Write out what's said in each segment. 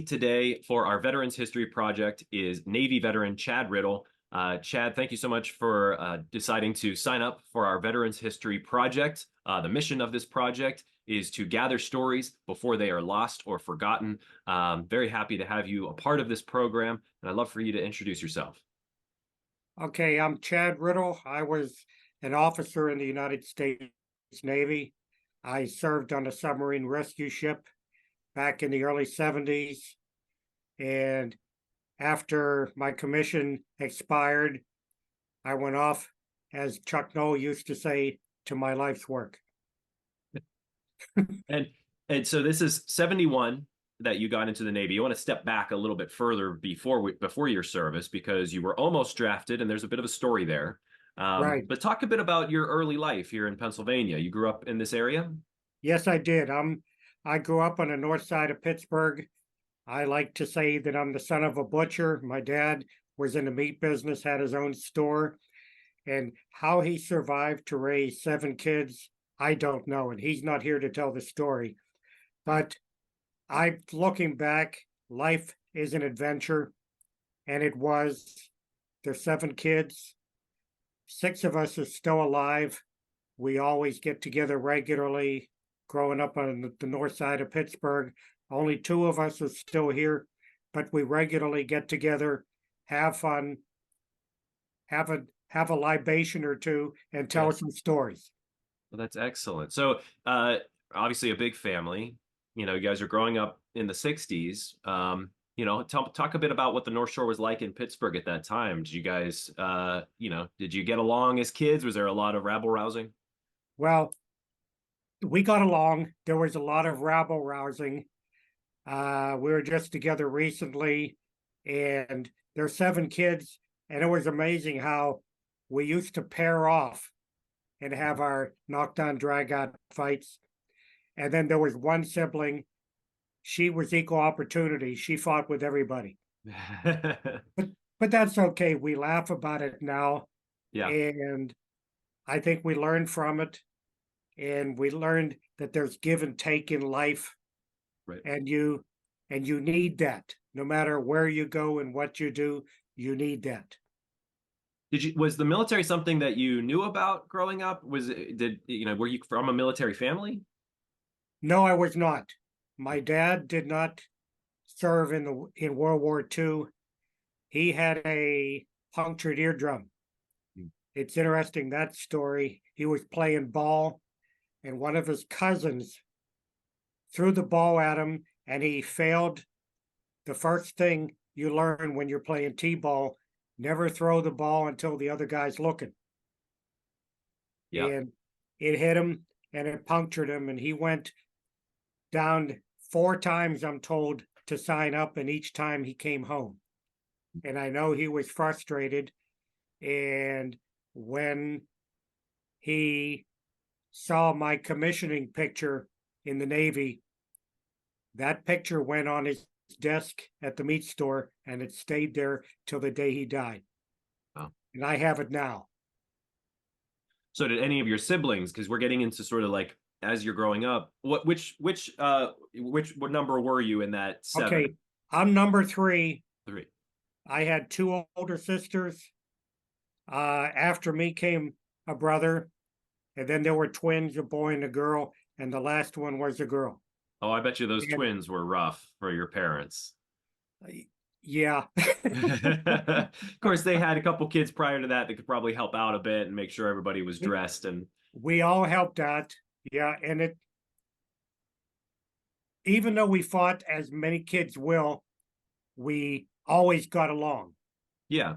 today for our Veterans History Project is Navy veteran Chad Rittle. Chad, thank you so much for deciding to sign up for our Veterans History Project. The mission of this project is to gather stories before they are lost or forgotten. Very happy to have you a part of this program, and I'd love for you to introduce yourself. Okay, I'm Chad Rittle. I was an officer in the United States Navy. I served on a submarine rescue ship back in the early 70s. And after my commission expired, I went off, as Chuck Noll used to say, to my life's work. And and so this is 71 that you got into the Navy. You want to step back a little bit further before your service because you were almost drafted, and there's a bit of a story there. Right. But talk a bit about your early life here in Pennsylvania. You grew up in this area? Yes, I did. I grew up on the north side of Pittsburgh. I like to say that I'm the son of a butcher. My dad was in the meat business, had his own store, and how he survived to raise 7 kids, I don't know. And he's not here to tell the story. But I, looking back, life is an adventure, and it was. There's 7 kids. 6 of us are still alive. We always get together regularly. Growing up on the north side of Pittsburgh, only 2 of us are still here, but we regularly get together, have fun, have a libation or two, and Yeah. tell some stories. Well, that's excellent. So, obviously, a big family. You guys are growing up in the 60s. Talk a bit about what the North Shore was like in Pittsburgh at that time. Did you guys, did you get along as kids? Was there a lot of rabble rousing? Well, we got along. There was a lot of rabble rousing. We were just together recently, and there's 7 kids, and it was amazing how we used to pair off and have our knockdown drag out fights. And then there was one sibling, she was equal opportunity. She fought with everybody. But that's okay. We laugh about it now, Yeah, and I think we learned from it, and we learned that there's give and take in life, right. and you need that. No matter where you go and what you do, you need that. Was the military something that you knew about growing up? Were you from a military family? No, I was not. My dad did not serve in World War II. He had a punctured eardrum. Hmm. It's interesting, that story. He was playing ball, and one of his cousins threw the ball at him, and he failed. The first thing you learn when you're playing t-ball, never throw the ball until the other guy's looking. Yeah. And it hit him, and it punctured him, and he went down 4 times, I'm told, to sign up, and each time he came home. And I know he was frustrated. And when he saw my commissioning picture in the Navy, that picture went on his desk at the meat store, and it stayed there till the day he died. Wow. And I have it now. So did any of your siblings, because we're getting into sort of like as you're growing up, what number were you in that seven? Okay, I'm number 3. Three. I had 2 older sisters. After me came a brother, and then there were twins, a boy and a girl, and the last one was a girl. Oh, I bet you those And twins were rough for your parents. yeah, Of course, they had a couple kids prior to that that could probably help out a bit and make sure everybody was dressed. And we all helped out. Yeah, and it, even though we fought as many kids will, we always got along. yeah,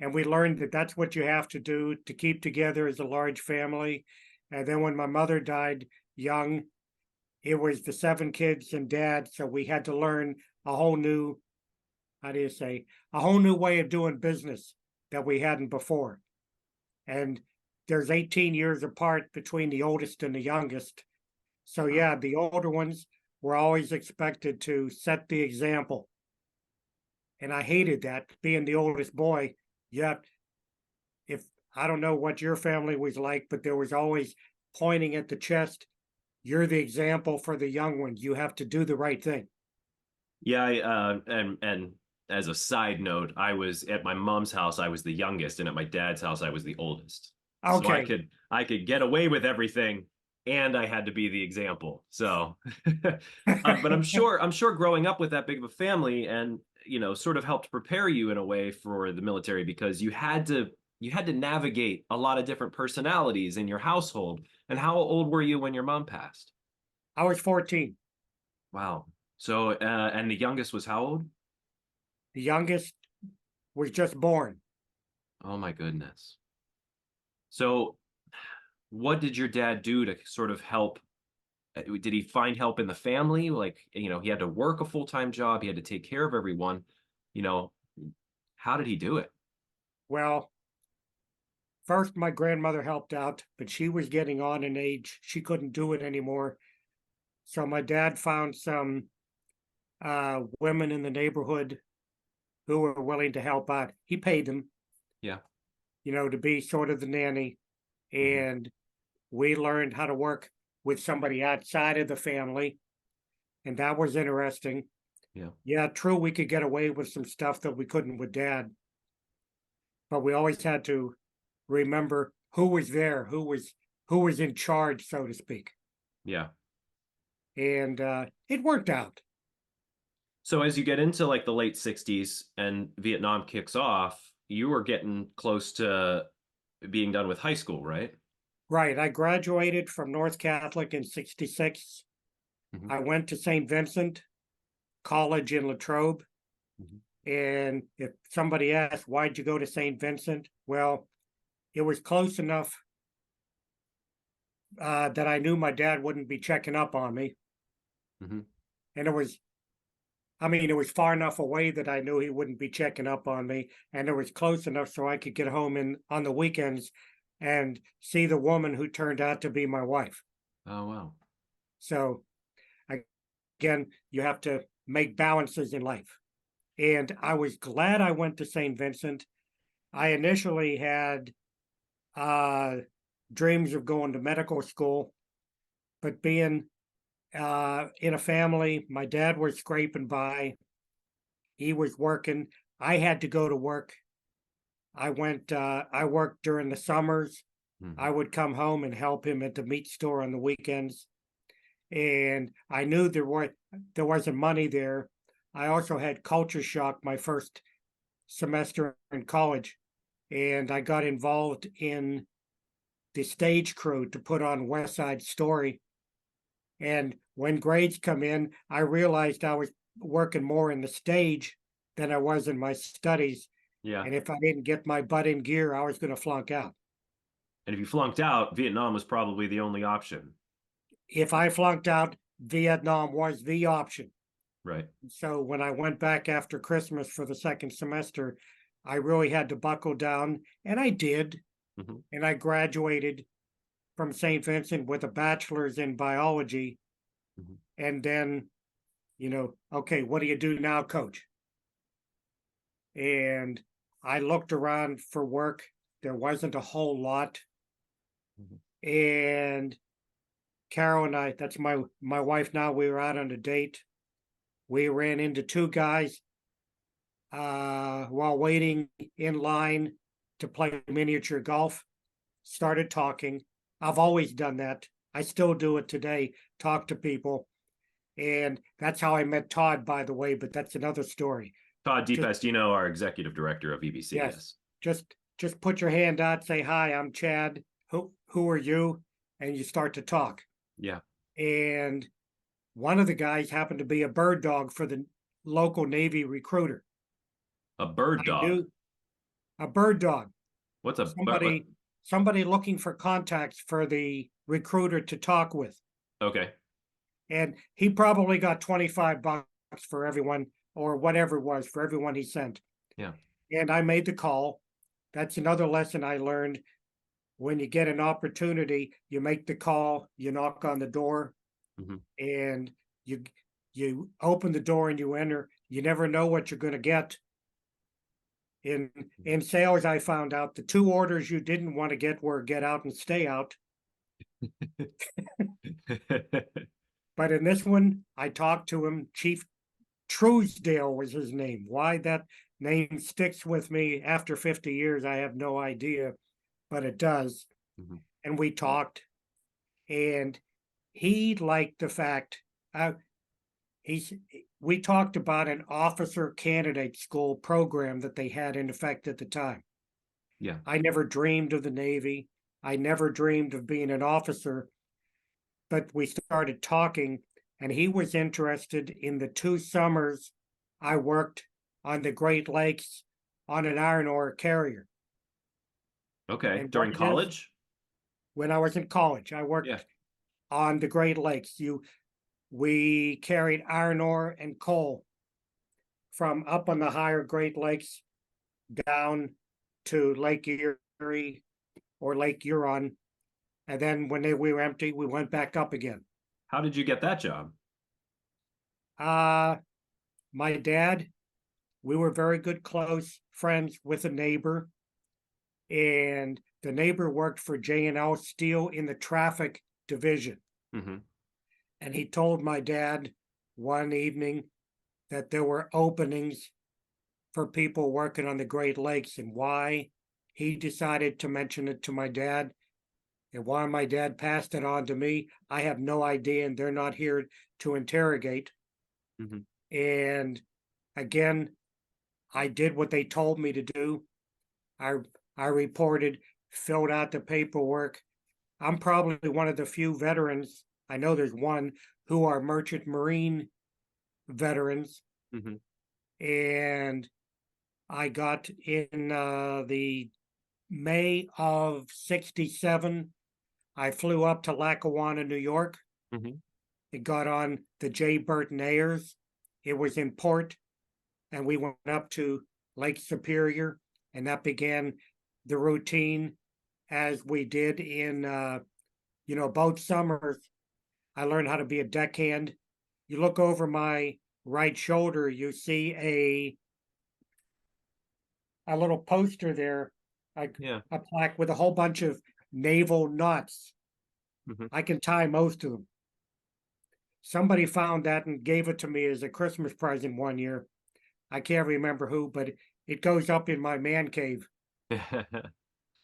And we learned that that's what you have to do to keep together as a large family. And then when my mother died young, it was the 7 kids and dad. So we had to learn a whole new, how do you say, a whole new way of doing business that we hadn't before. And there's 18 years apart between the oldest and the youngest. So yeah, the older ones were always expected to set the example. And I hated that, being the oldest boy. Yet, if I don't know what your family was like, but there was always pointing at the chest. You're the example for the young ones. You have to do the right thing. Yeah, and as a side note, I was at my mom's house, I was the youngest, and at my dad's house, I was the oldest. So Okay. I could get away with everything, and I had to be the example. So, but I'm sure growing up with that big of a family, and sort of helped prepare you in a way for the military because you had to navigate a lot of different personalities in your household. And how old were you when your mom passed? I was 14. Wow. So, and the youngest was how old? The youngest was just born. Oh my goodness. So, what did your dad do to sort of help? Did he find help in the family? Like, he had to work a full-time job, he had to take care of everyone. You know, how did he do it? Well, first my grandmother helped out, but she was getting on in age. She couldn't do it anymore. So my dad found some women in the neighborhood who were willing to help out. He paid them, Yeah. to be sort of the nanny. Hmm. And we learned how to work with somebody outside of the family. And that was interesting. Yeah. Yeah, true, we could get away with some stuff that we couldn't with dad, but we always had to remember who was there, who was in charge, so to speak. Yeah. And it worked out. So as you get into like the late 60s and Vietnam kicks off, you were getting close to being done with high school, right? Right. I graduated from North Catholic in 66. Hmm. I went to St. Vincent College in Latrobe. Hmm. And if somebody asks, why'd you go to St. Vincent? Well, it was close enough that I knew my dad wouldn't be checking up on me. Hmm. And it was far enough away that I knew he wouldn't be checking up on me. And it was close enough so I could get home on the weekends and see the woman who turned out to be my wife. Oh, wow. So again, you have to make balances in life. And I was glad I went to St. Vincent. I initially had uh, dreams of going to medical school, but being in a family, my dad was scraping by. He was working. I had to go to work. I worked during the summers. Hmm. I would come home and help him at the meat store on the weekends. And I knew there wasn't money there. I also had culture shock my first semester in college, and I got involved in the stage crew to put on West Side Story. And when grades come in, I realized I was working more in the stage than I was in my studies. Yeah. And if I didn't get my butt in gear, I was going to flunk out. And if you flunked out, Vietnam was probably the only option. If I flunked out, Vietnam was the option. Right. So when I went back after Christmas for the second semester, I really had to buckle down, and I did. Hmm. And I graduated from St. Vincent with a bachelor's in biology. Hmm. And then, okay, what do you do now, coach? And I looked around for work. There wasn't a whole lot. Hmm. And Carol and I, that's my wife now, we were out on a date. We ran into two guys while waiting in line to play miniature golf, started talking. I've always done that. I still do it today, talk to people. And that's how I met Todd, by the way, but that's another story. Todd Just DePastino, our executive director of EBC. yes, Yes. just put your hand out, say hi, I'm Chad. Who are you? And you start to talk. Yeah. And one of the guys happened to be a bird dog for the local Navy recruiter. A bird I dog. knew a bird dog, What's a what? somebody looking for contacts for the recruiter to talk with. Okay. And he probably got $25 for everyone or whatever it was for everyone he sent. Yeah. And I made the call. That's another lesson I learned. When you get an opportunity, you make the call, you knock on the door, Hmm. and you open the door and you enter. You never know what you're going to get. In sales, I found out the two orders you didn't want to get were get out and stay out. But in this one, I talked to him, Chief Truesdale was his name. Why that name sticks with me after 50 years, I have no idea, but it does. Mhm. And we talked, and he liked the fact he's we talked about an officer candidate school program that they had in effect at the time. Yeah. I never dreamed of the Navy. I never dreamed of being an officer, but we started talking, and he was interested in the 2 summers I worked on the Great Lakes on an iron ore carrier. Okay. And what During it is, college? when I was in college, I Yeah. worked on the Great Lakes. We carried iron ore and coal from up on the higher Great Lakes down to Lake Erie or Lake Huron. And then when we were empty, we went back up again. How did you get that job? Uh, my dad, we were very good, close friends with a neighbor, and the neighbor worked for J&L Steel in the traffic division. Hmm. And he told my dad one evening that there were openings for people working on the Great Lakes, and why he decided to mention it to my dad and why my dad passed it on to me, I have no idea, and they're not here to interrogate. Hmm. And again, I did what they told me to do. I I reported, filled out the paperwork. I'm probably one of the few veterans, I know there's one, who are merchant marine veterans. Hmm. And I got in the May of 67. I flew up to Lackawanna, New York. Hmm. It got on the J. Burton Ayers. It was in port, and we went up to Lake Superior, and that began the routine as we did in, both summers. I learned how to be a deckhand. You look over my right shoulder, you see a little poster there, like Yeah. a plaque with a whole bunch of naval knots. Hmm. I can tie most of them. Somebody found that and gave it to me as a Christmas present one year. I can't remember who, but it goes up in my man cave.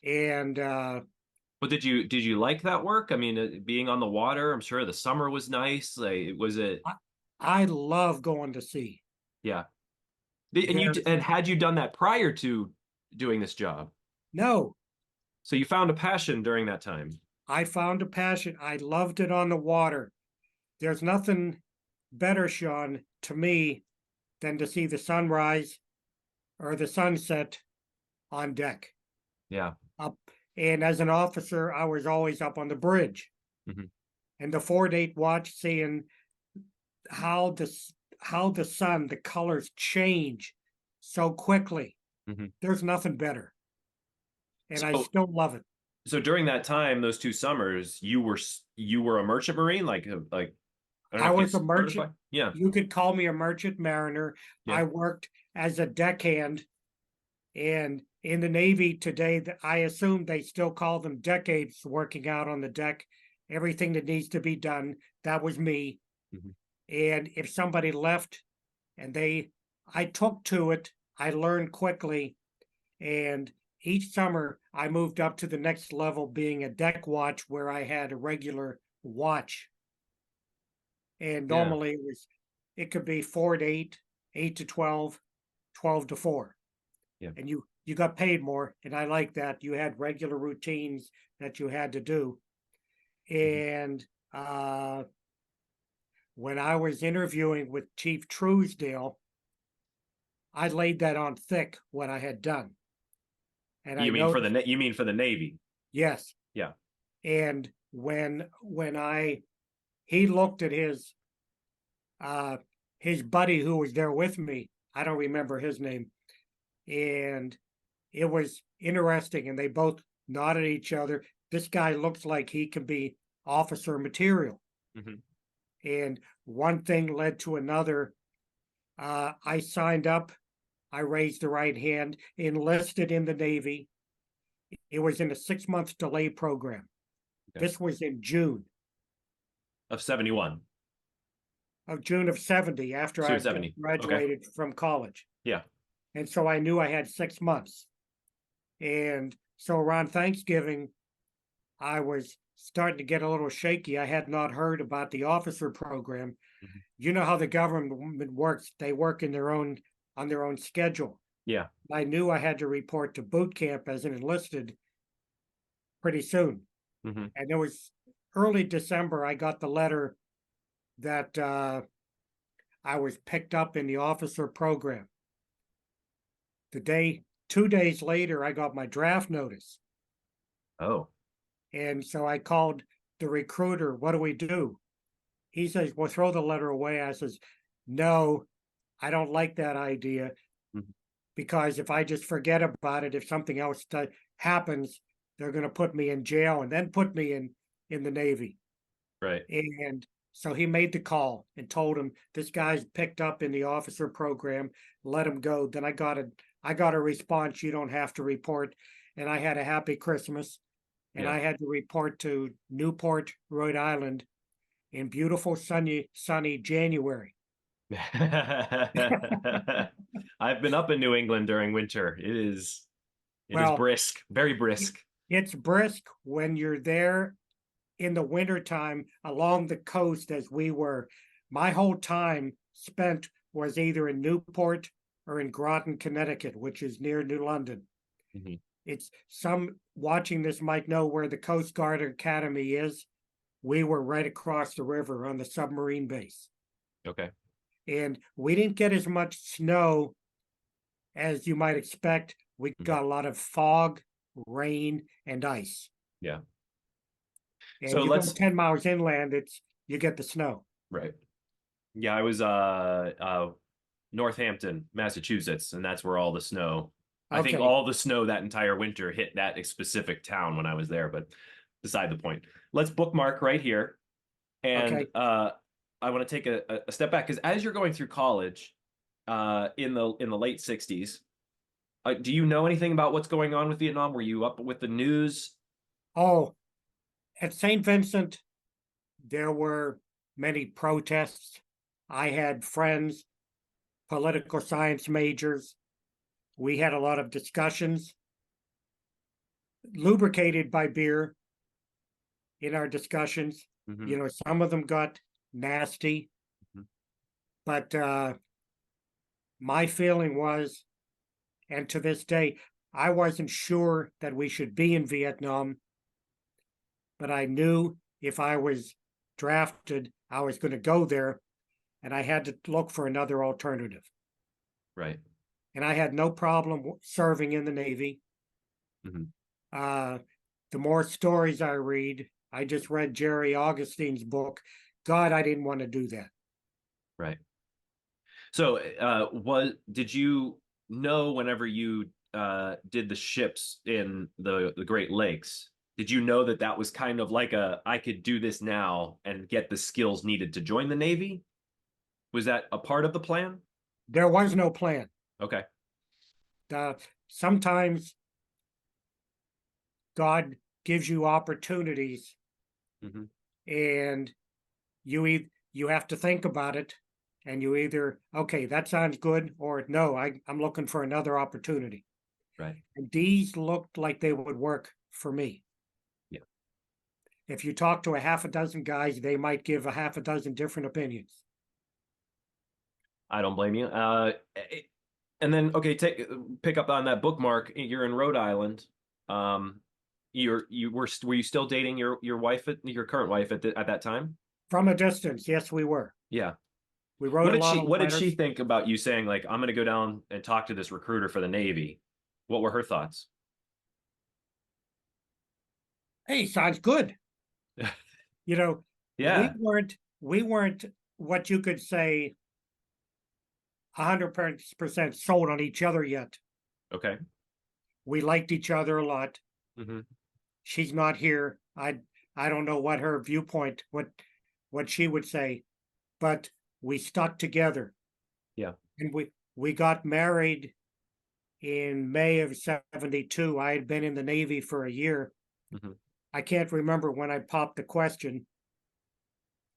And But did you like that work? I mean, being on the water, I'm sure the summer was nice. Like, was it? I, I love going to sea. Yeah. And There's had you done that prior to doing this job? no, So you found a passion during that time. I found a passion. I loved it on the water. There's nothing better, Sean, to me than to see the sunrise or the sunset on deck. Yeah. Up, and as an officer, I was always up on the bridge. Hmm. And the 4-8 watch, seeing how the how the sun, the colors change so quickly. Hmm. There's nothing better, and I So still love it. so during that time, those 2 summers, you were a merchant marine, like I don't know I if you was a merchant. certified. Yeah. You could call me a merchant mariner. Yeah. I worked as a deckhand, and in the Navy today, I assume they still call them decades working out on the deck. Everything that needs to be done, that was me. Hmm. And if somebody left and I took to it, I learned quickly. And each summer I moved up to the next level, being a deck watch where I had a regular watch. And Yeah. normally it could be 4 to 8, 8 to 12, 12 to 4. Yeah. And you got paid more. And I like that. You had regular routines that you had to do. Hmm. And when I was interviewing with Chief Truesdale, I laid that on thick what I had done. And I noticed, You mean for the Navy? yes. Yeah. And when I he looked at uh his buddy who was there with me, I don't remember his name, and it was interesting, and they both nodded at each other. This guy looks like he can be officer material. Hmm. And one thing led to another. I signed up. I raised the right hand, enlisted in the Navy. It was in a 6 month delay program. Okay. This was in June. Of 71. of June of 70 after Soon I'd 70. Okay. graduated from college. Yeah. And so I knew I had 6 months. And so around Thanksgiving, I was starting to get a little shaky. I had not heard about the officer program. Mhm. You know how the government works. They work in their own on their own schedule. Yeah. I knew I had to report to boot camp as an enlisted pretty soon. Hmm. And it was early December. I got the letter that I was picked up in the officer program. The 2 days later, I got my draft notice. Oh. And so I called the recruiter. What do we do? He says, well, throw the letter away. I says, no, I don't like that idea Mhm. because if I just forget about it, if something else happens, they're going to put me in jail and then put me in the Navy. Right. And so he made the call and told him this guy's picked up in the officer program, let him go. Then I got a response, you don't have to report. And I had a happy Christmas. And Yeah. I had to report to Newport, Rhode Island in beautiful sunny January. I've been up in New England during winter. It is Well, brisk, very brisk. it's brisk when you're there in the wintertime along the coast as we were. My whole time spent was either in Newport or in Groton, Connecticut, which is near New London. Mhm. It's some watching this might know where the Coast Guard Academy is. We were right across the river on the submarine base. Okay. And we didn't get as much snow as you might expect. We Mhm. got a lot of fog, rain, and ice. Yeah. And So you go let's 10 miles inland, you get the snow. right. Yeah, I was Northampton, Massachusetts, and that's where all the snow. I think Okay, all the snow that entire winter hit that specific town when I was there, but beside the point. Let's bookmark right here. And okay. I want to take a step back because as you're going through college, in the late 60s, do you know anything about what's going on with Vietnam? Were you up with the news? Oh, at St. Vincent, there were many protests. I had friends, political science majors. We had a lot of discussions, lubricated by beer in our discussions. Hmm. You know, some of them got nasty, but my feeling was, and to this day, I wasn't sure that we should be in Vietnam, but I knew if I was drafted, I was going to go there and I had to look for another alternative. Right. And I had no problem serving in the Navy. Hmm. Uh, the more stories I read, I just read Jerry Augustine's book. God, I didn't want to do that. Right. So, was did you know whenever you did the ships in the Great Lakes? Did you know that that was kind of like a I could do this now and get the skills needed to join the Navy? Was that a part of the plan? There was no plan. Okay. Uh, Sometimes God gives you opportunities Hmm. and you have to think about it and you either okay that sounds good or no I'm looking for another opportunity Right. and these looked like they would work for me. Yeah. If you talk to a half a dozen guys they might give a half a dozen different opinions. I don't blame you. And then okay, pick up on that bookmark. You're in Rhode Island. Um, were you still dating your wife at your current wife at that time? From a distance, yes we were. Yeah. We wrote a lot of What did she letters. think about you saying like I'm going to go down and talk to this recruiter for the Navy? What were her thoughts? Hey, sounds good. You know, Yeah. we weren't what you could say 100% sold on each other yet. Okay. We liked each other a lot. Hmm. She's not here. I don't know what her viewpoint, what she would say, but we stuck together. Yeah. And we got married in May of 72. I had been in the Navy for a year. Hmm. I can't remember when I popped the question.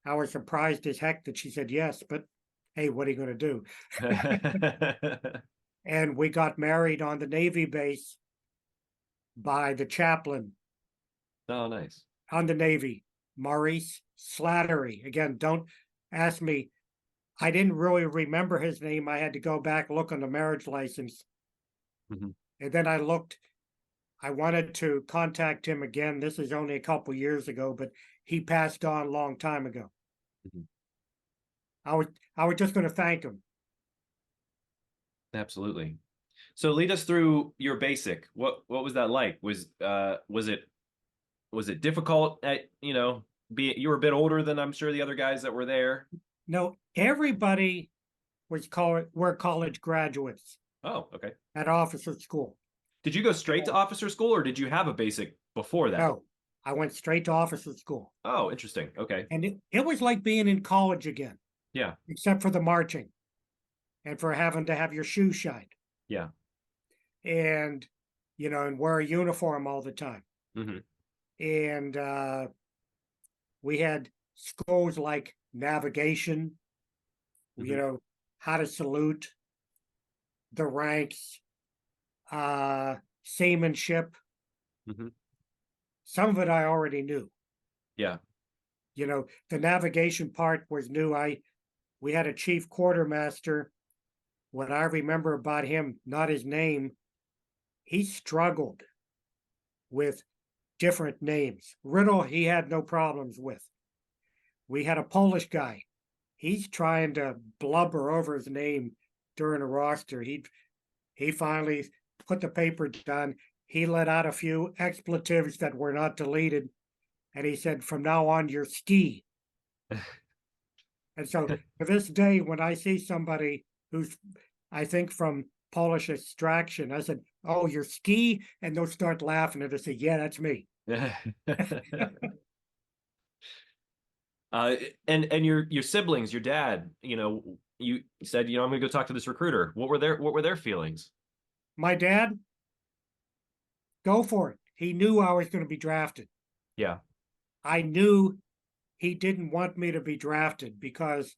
I was surprised as heck that she said yes, but hey, what are you going to do? And we got married on the Navy base by the chaplain Oh, nice. on the Navy, Maurice Slattery. Again, don't ask me. I didn't really remember his name. I had to go back, look on the marriage license. Mhm, And then I wanted to contact him again. This is only a couple years ago, but he passed on a long time ago. mhm. I was I was just going to thank him. Absolutely. So lead us through your basic. What was that like? Was it difficult at, be you were a bit older than I'm sure the other guys that were there. No, everybody were college graduates Oh, okay. at officer school. Did you go straight to officer school or did you have a basic before that? No, I went straight to officer school. Oh, interesting. Okay. And it was like being in college again, Yeah. except for the marching and for having to have your shoes shined Yeah. and, and wear a uniform all the time. Hmm. And we had schools like navigation, Hmm. how to salute, the ranks, seamanship. Hmm. Some of it I already knew. Yeah. The navigation part was new. We had a chief quartermaster. What I remember about him, not his name, he struggled with different names. Rittle, he had no problems with. We had a Polish guy. He's trying to blubber over his name during a roster. He finally put the paper down. He let out a few expletives that were not deleted, and he said, "From now on, you're ski." And so to this day, when I see somebody who's, I think, from Polish extraction, I said, "Oh, you're ski," and they'll start laughing, and I say, "Yeah, that's me." uh, and your siblings, your dad, you said, I'm gonna go talk to this recruiter. What were their feelings? My dad, go for it. He knew I was going to be drafted. Yeah. I knew he didn't want me to be drafted because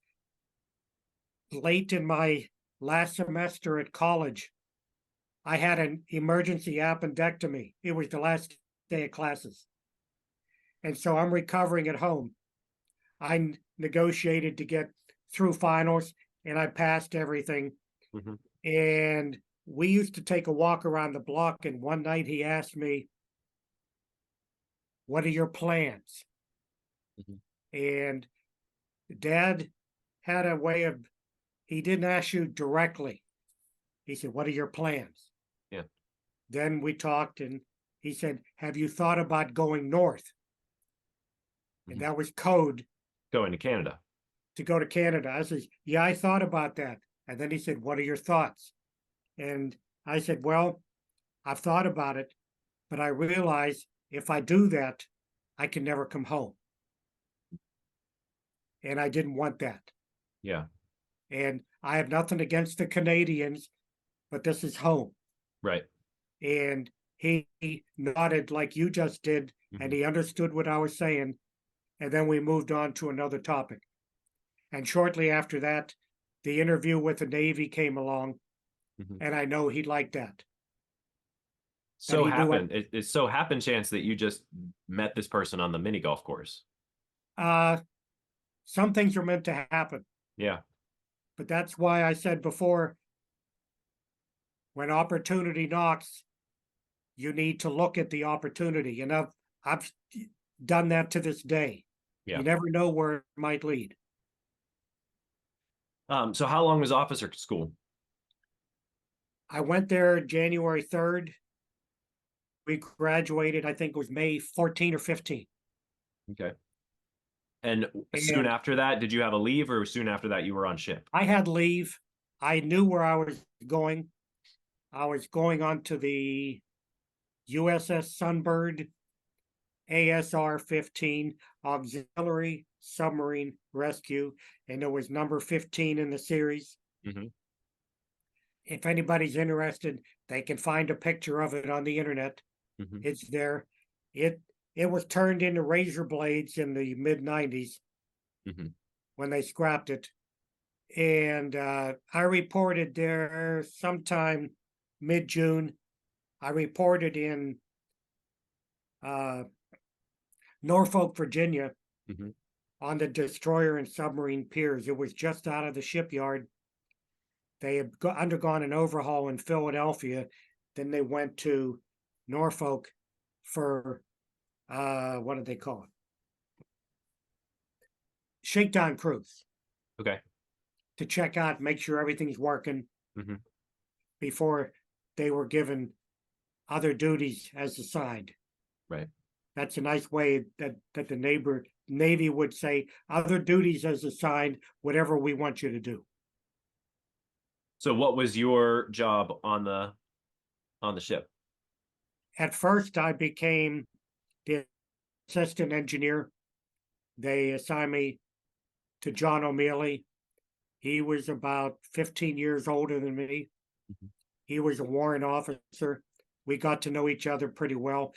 late in my last semester at college, I had an emergency appendectomy. It was the last day of classes. And so I'm recovering at home. I negotiated to get through finals and I passed everything. Hmm. And we used to take a walk around the block. And one night he asked me, "What are your plans?" Hmm. And dad had a way of, he didn't ask you directly. He said, "What are your plans?" Yeah. Then we talked and he said, "Have you thought about going north?" And Hmm. that was code Going to Canada. to go to Canada. I said, "Yeah, I thought about that." And then he said, "What are your thoughts?" And I said, "Well, I've thought about it, but I realize if I do that, I can never come home." And I didn't want that. Yeah. And I have nothing against the Canadians, but this is home. Right. And he nodded like you just did, and Hmm. he understood what I was saying. And then we moved on to another topic. And shortly after that, the interview with the Navy came along, Hmm. and I know he liked that. And So he knew happened it so happened chance that you just met this person on the mini golf course. uh, some things are meant to happen. Yeah. But that's why I said before, when opportunity knocks, you need to look at the opportunity. And I've done that to this day. Yeah. You never know where it might lead. So how long was officer school? I went there January 3rd. We graduated, I think it was May 14 or 15. Okay. And soon And after that, did you have a leave or soon after that you were on ship? I had leave. I knew where I was going. I was going on to the USS Sunbird ASR 15 Auxiliary Submarine Rescue, and it was number 15 in the series. Hmm. If anybody's interested, they can find a picture of it on the internet. Hmm. It's there. It it was turned into razor blades in the mid 90s, Hmm. when they scrapped it. And I reported there sometime mid-June. I reported in uh, Norfolk, Virginia, Hmm. on the destroyer and submarine piers. It was just out of the shipyard. They had undergone an overhaul in Philadelphia. Then they went to Norfolk for what did they call it? Shakedown cruise Okay. to check out, make sure everything's working Hmm. before they were given other duties as assigned. Right. That's a nice way that the Navy would say other duties as assigned, whatever we want you to do. So what was your job on the ship? At first, I became the assistant engineer. They assigned me to John O'Mealy. He was about 15 years older than me. Mhm. He was a warrant officer. We got to know each other pretty well.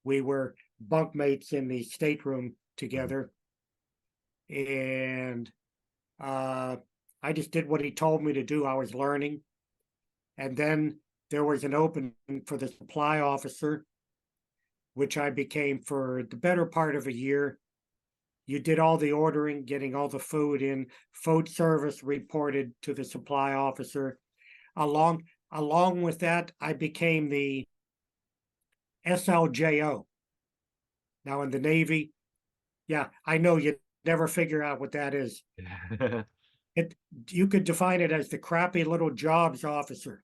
We were bunkmates in the stateroom Mhm. together. And uh, I just did what he told me to do. I was learning. And then there was an opening for the supply officer, which I became for the better part of a year. You did all the ordering, getting all the food in. Food service reported to the supply officer. Along with that, I became the SLJO. Now in the Navy, yeah, I know you never figure out what that is. It You could define it as the crappy little jobs officer.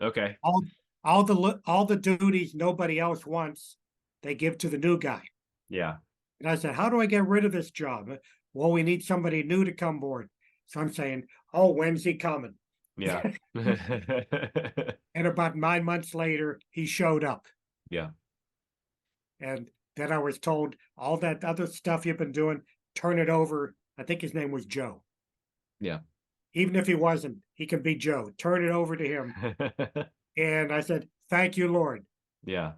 Okay. All all the duties nobody else wants, they give to the new guy. Yeah. And I said, how do I get rid of this job? Well, we need somebody new to come board. So I'm saying, oh, when's he coming? Yeah. And about 9 months later, he showed up. Yeah. And then I was told all that other stuff you've been doing, turn it over. I think his name was Joe. Yeah. Even if he wasn't, he can be Joe. Turn it over to him. And I said, thank you, Lord. Yeah.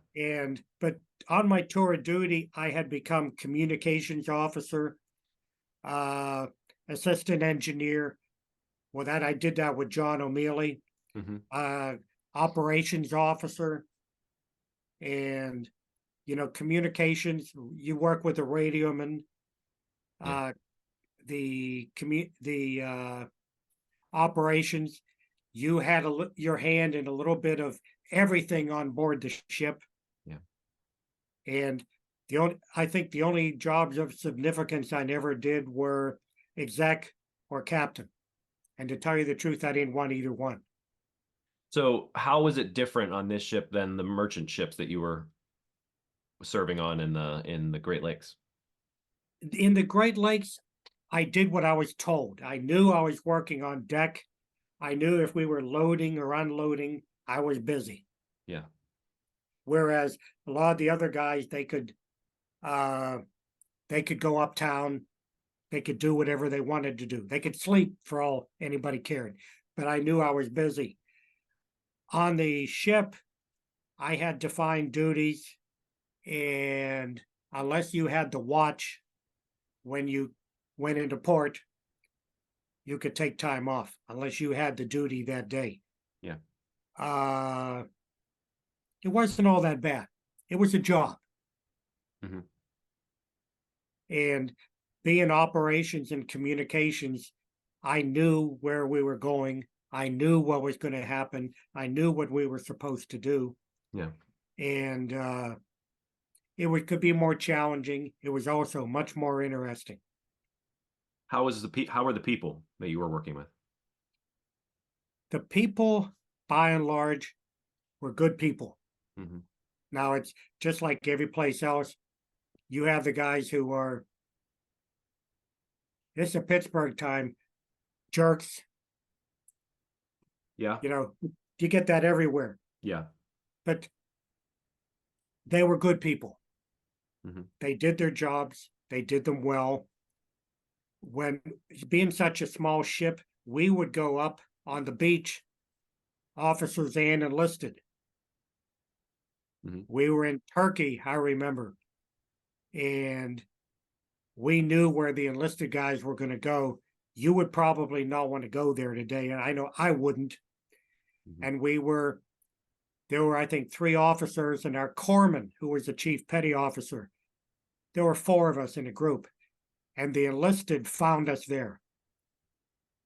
But on my tour of duty, I had become communications officer, uh, assistant engineer. Well, that I did that with John O'Mealy, Hmm. uh, operations officer, and communications. You work with the radioman, Yeah. uh, the operations. You had your hand in a little bit of everything on board the ship, Yeah. and I think the only jobs of significance I never did were exec or captain. And to tell you the truth, I didn't want either one. So how was it different on this ship than the merchant ships that you were serving on in the Great Lakes? In the Great Lakes, I did what I was told. I knew I was working on deck. I knew if we were loading or unloading, I was busy. Yeah. Whereas a lot of the other guys, uh, they could go uptown, they could do whatever they wanted to do. They could sleep for all anybody cared. But I knew I was busy. On the ship, I had defined duties, and unless you had the watch when you went into port, you could take time off unless you had the duty that day. Yeah. Uh, it wasn't all that bad. It was a job. Hmm. And being operations and communications, I knew where we were going. I knew what was going to happen. I knew what we were supposed to do. Yeah. And could be more challenging. It was also much more interesting. How were the people that you were working with? The people, by and large, were good people. Hmm. Now it's just like every place else. You have the guys who are, this is a Pittsburgh time, jerks. Yeah. You get that everywhere. Yeah. But they were good people. Hmm. They did their jobs, they did them well. When being such a small ship, we would go up on the beach, officers and enlisted. Hmm. We were in Turkey, I remember, and we knew where the enlisted guys were going to go. You would probably not want to go there today, and I know I wouldn't. Mhm. And there were, I think, 3 officers, and our corpsman, who was the chief petty officer. There were 4 of us in a group, and the enlisted found us there.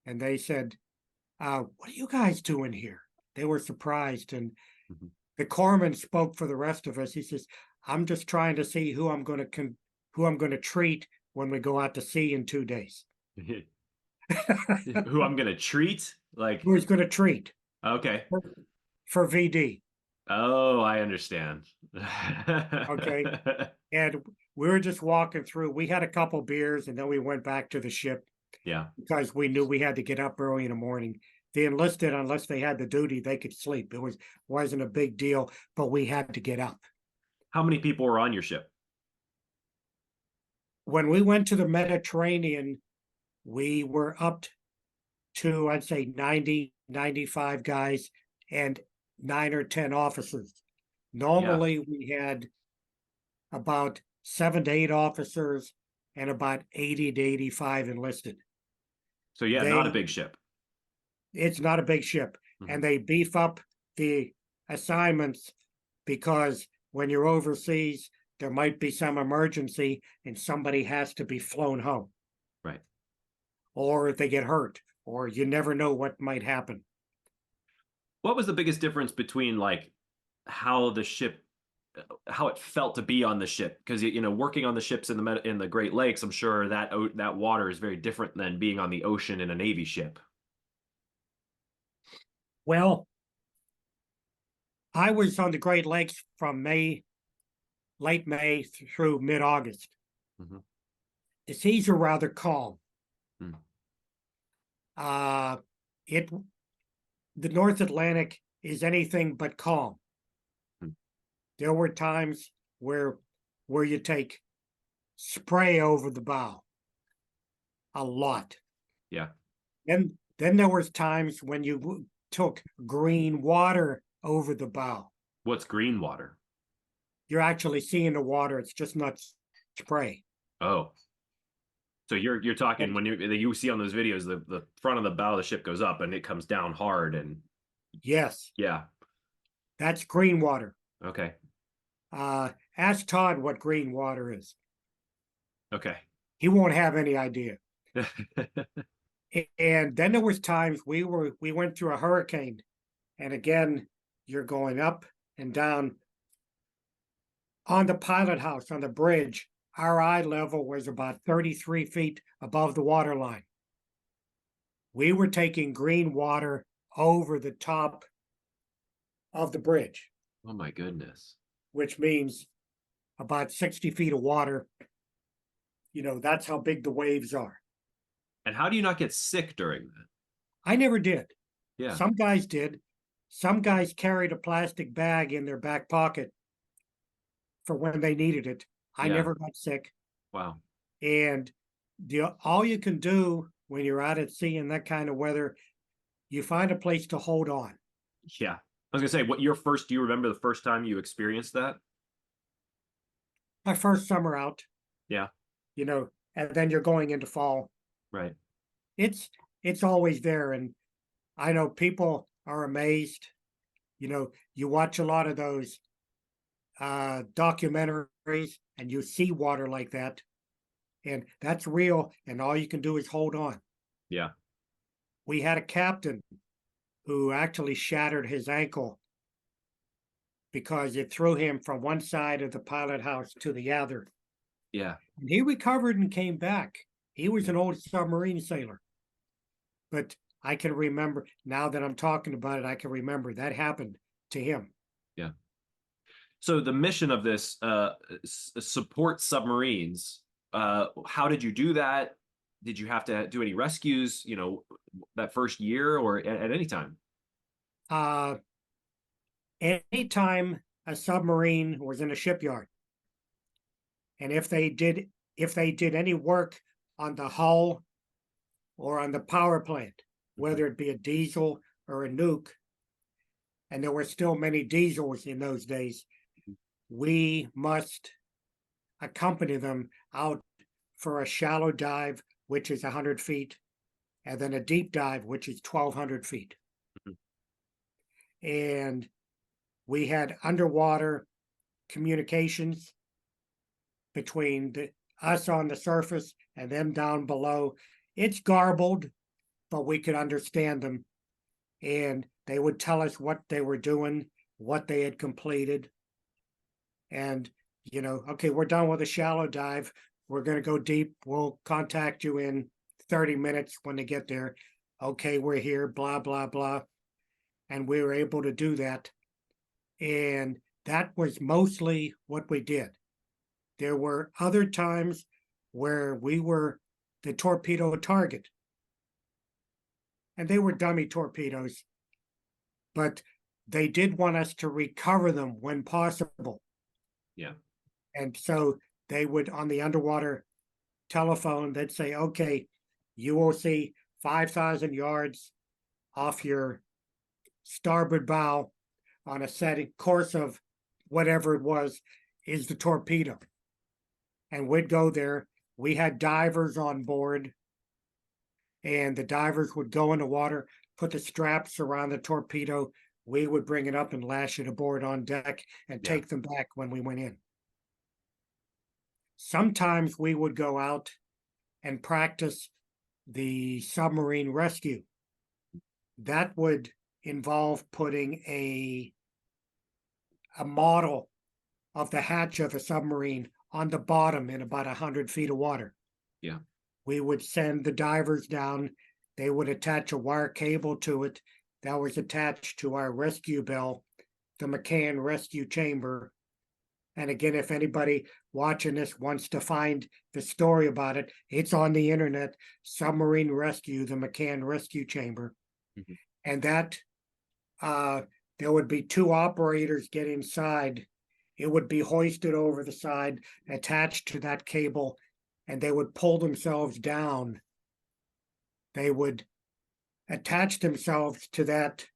And they said, what are you guys doing here? They were surprised. And Mhm. the corpsman spoke for the rest of us. He says, I'm just trying to see who I'm going to treat when we go out to sea in 2 days. Who I'm gonna treat? Like, Who's going to treat okay. for VD? Oh, I understand. Okay. And we were just walking through. We had a couple beers and then we went back to the ship Yeah. because we knew we had to get up early in the morning. The enlisted, unless they had the duty, they could sleep. Wasn't a big deal, but we had to get up. How many people were on your ship? When we went to the Mediterranean, we were up to, I'd say, 90, 95 guys and 9 or 10 officers. Yeah. Normally, we had about 7 to 8 officers and about 80 to 85 enlisted. So yeah, not a They big ship. It's not a big ship, Mhm. and they beef up the assignments because when you're overseas, there might be some emergency and somebody has to be flown home, Right. or if they get hurt, or you never know what might happen. What was the biggest difference between like how the ship, how it felt to be on the ship? Because working on the ships in the Great Lakes, I'm sure that water is very different than being on the ocean in a Navy ship. Well, I was on the Great Lakes from late May through mid August. Mhm. The seas are rather calm. Mm. Uh, it the North Atlantic is anything but calm. Mm. There were times where you take spray over the bow a lot. Yeah. Then there was times when you took green water over the bow. What's green water? You're actually seeing the water. It's just not spray. Oh, so you're talking And when you see on those videos the front of the bow of the ship goes up and it comes down hard and yes, yeah. that's green water. Okay. Ask Todd what green water is. Okay. He won't have any idea. And then there was times we went through a hurricane, and again, you're going up and down on the pilot house on the bridge. Our eye level was about 33 feet above the water line. We were taking green water over the top of the bridge, Oh my goodness. which means about 60 feet of water. That's how big the waves are. And how do you not get sick during that? I never did. Yeah. Some guys did. Some guys carried a plastic bag in their back pocket for when they needed it. I Yeah. never got sick. Wow. And all you can do when you're out at sea in that kind of weather, you find a place to hold on. Yeah. I was gonna say, do you remember the first time you experienced that? My first summer out, Yeah. and then you're going into fall. Right. It's it's always there, and I know people are amazed. You watch a lot of those documentaries, and you see water like that, and that's real. And all you can do is hold on. Yeah. We had a captain who actually shattered his ankle because it threw him from one side of the pilot house to the other. Yeah. And he recovered and came back. He was an old submarine sailor. But I can remember, now that I'm talking about it, I can remember that happened to him. Yeah. So the mission of this support submarines. How did you do that? Did you have to do any rescues? That first year or at any time? Uh, Anytime a submarine was in a shipyard, and if they did any work on the hull or on the power plant, Mhm. whether it be a diesel or a nuke, and there were still many diesels in those days, we must accompany them out for a shallow dive, which is 100 feet, and then a deep dive, which is 1,200 feet. Mhm. And we had underwater communications between us on the surface and them down below. It's garbled, but we could understand them. And they would tell us what they were doing, what they had completed. And, okay, we're done with a shallow dive. We're going to go deep. We'll contact you in 30 minutes when they get there. Okay, we're here, blah, blah, blah. And we were able to do that. And that was mostly what we did. There were other times where we were the torpedo target. And they were dummy torpedoes, but they did want us to recover them when possible. Yeah. And so they would, on the underwater telephone, they'd say, okay, you will see 5,000 yards off your starboard bow on a setting course of whatever it was, is the torpedo. And we'd go there. We had divers on board, and the divers would go in the water, put the straps around the torpedo. We would bring it up and lash it aboard on deck and Yeah. take them back when we went in. Sometimes we would go out and practice the submarine rescue. That would involve putting a model of the hatch of a submarine on the bottom in about 100 feet of water. Yeah. We would send the divers down. They would attach a wire cable to it that was attached to our rescue bell, the McCann rescue chamber. And again, if anybody watching this wants to find the story about it, it's on the internet. Submarine rescue, the McCann rescue chamber. Mhm. And that there would be two operators get inside. It would be hoisted over the side, attached to that cable, and they would pull themselves down. They would attach themselves to that